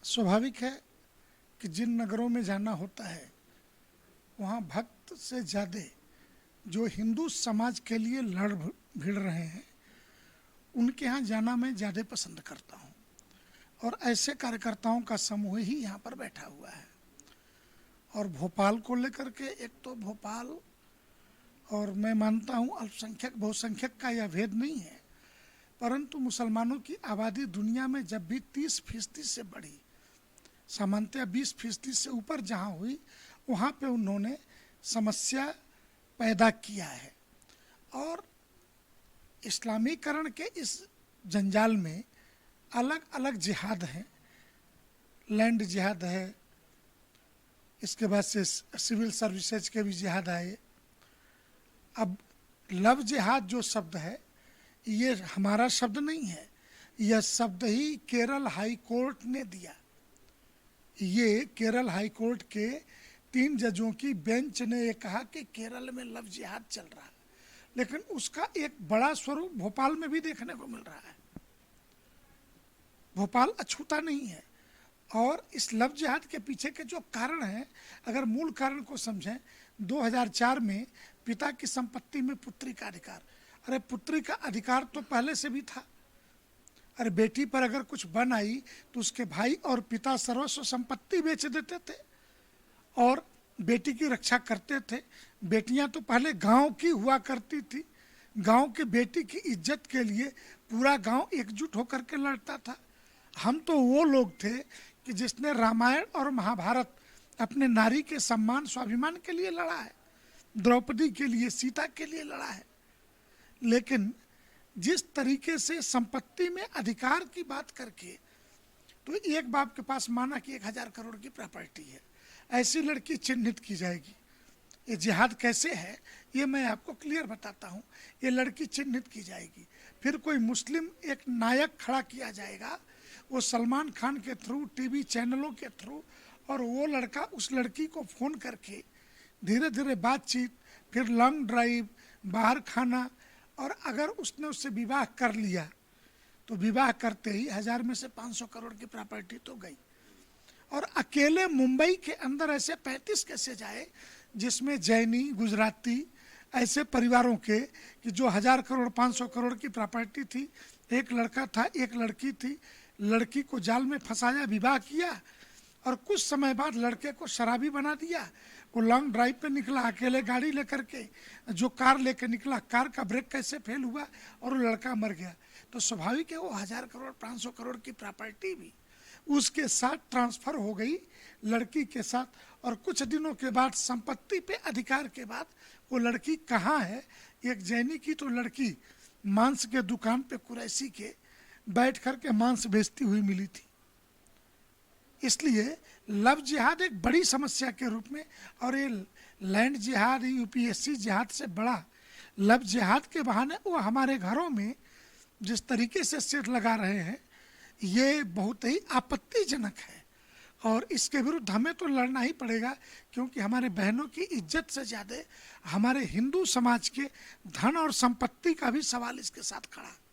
स्वाभाविक है कि जिन नगरों में जाना होता है वहाँ भक्त से ज़्यादा जो हिंदू समाज के लिए लड़ भिड़ रहे हैं उनके यहाँ जाना मैं ज़्यादा पसंद करता हूँ। और ऐसे कार्यकर्ताओं का समूह ही यहाँ पर बैठा हुआ है। और भोपाल को लेकर के, एक तो भोपाल, और मैं मानता हूँ अल्पसंख्यक बहुसंख्यक का यह भेद नहीं है, परंतु मुसलमानों की आबादी दुनिया में जब भी 30% से बढ़ी, सामान्यतः 20% से ऊपर जहाँ हुई, वहाँ पे उन्होंने समस्या पैदा किया है। और इस्लामीकरण के इस जंजाल में अलग अलग जिहाद हैं। लैंड जिहाद है, इसके बाद से सिविल सर्विसेज के भी जिहाद आए। अब लव जिहाद जो शब्द है ये हमारा शब्द नहीं है, यह शब्द ही केरल हाई कोर्ट ने दिया। ये केरल हाई कोर्ट के 3 जजों की बेंच ने ये कहा कि केरल में लव जिहाद चल रहा है, लेकिन उसका एक बड़ा स्वरूप भोपाल में भी देखने को मिल रहा है। भोपाल अछूता नहीं है। और इस लव जिहाद के पीछे के जो कारण हैं, अगर मूल कारण को समझें, 2004 में पिता की संपत्ति में पुत्री का अधिकार। अरे पुत्री का अधिकार तो पहले से भी था। अरे बेटी पर अगर कुछ बन आई तो उसके भाई और पिता सर्वस्व संपत्ति बेच देते थे और बेटी की रक्षा करते थे। बेटियां तो पहले गांव की हुआ करती थी। गांव के बेटी की इज्जत के लिए पूरा गांव एकजुट होकर के लड़ता था। हम तो वो लोग थे कि जिसने रामायण और महाभारत अपने नारी के सम्मान स्वाभिमान के लिए लड़ा है, द्रौपदी के लिए, सीता के लिए लड़ा है। लेकिन जिस तरीके से संपत्ति में अधिकार की बात करके, तो एक बाप के पास माना कि 1000 करोड़ की प्रॉपर्टी है, ऐसी लड़की चिन्हित की जाएगी। ये जिहाद कैसे है ये मैं आपको क्लियर बताता हूँ। ये लड़की चिन्हित की जाएगी, फिर कोई मुस्लिम एक नायक खड़ा किया जाएगा, वो सलमान खान के थ्रू, टीवी चैनलों के थ्रू, और वो लड़का उस लड़की को फ़ोन करके धीरे धीरे बातचीत, फिर लॉन्ग ड्राइव, बाहर खाना, और अगर उसने उससे विवाह कर लिया तो विवाह करते ही 1000 में से 500 करोड़ की प्रॉपर्टी तो गई। और अकेले मुंबई के अंदर ऐसे 35 कैसे जाए जिसमें जैनी, गुजराती ऐसे परिवारों के कि जो 1000 करोड़ 500 करोड़ की प्रॉपर्टी थी। एक लड़का था, एक लड़की थी, लड़की को जाल में फंसाया, विवाह किया, और कुछ समय बाद लड़के को शराबी बना दिया। वो लॉन्ग ड्राइव पे निकला अकेले गाड़ी लेकर के, जो कार लेकर निकला, कार का ब्रेक कैसे फेल हुआ और वो लड़का मर गया। तो स्वाभाविक है वो 1000 करोड़ 500 करोड़ की प्रॉपर्टी भी उसके साथ ट्रांसफर हो गई लड़की के साथ। और कुछ दिनों के बाद संपत्ति पे अधिकार के बाद वो लड़की कहाँ है? एक जैनी की तो लड़की मांस के दुकान पे कुरैशी के बैठ करके मांस बेचती हुई मिली थी। इसलिए लव जिहाद एक बड़ी समस्या के रूप में, और ये लैंड जिहाद, यूपीएससी जिहाद से बड़ा लव जिहाद के बहाने वो हमारे घरों में जिस तरीके से सेट लगा रहे हैं, ये बहुत ही आपत्तिजनक है। और इसके विरुद्ध हमें तो लड़ना ही पड़ेगा, क्योंकि हमारे बहनों की इज्जत से ज़्यादा हमारे हिंदू समाज के धन और संपत्ति का भी सवाल इसके साथ खड़ा है।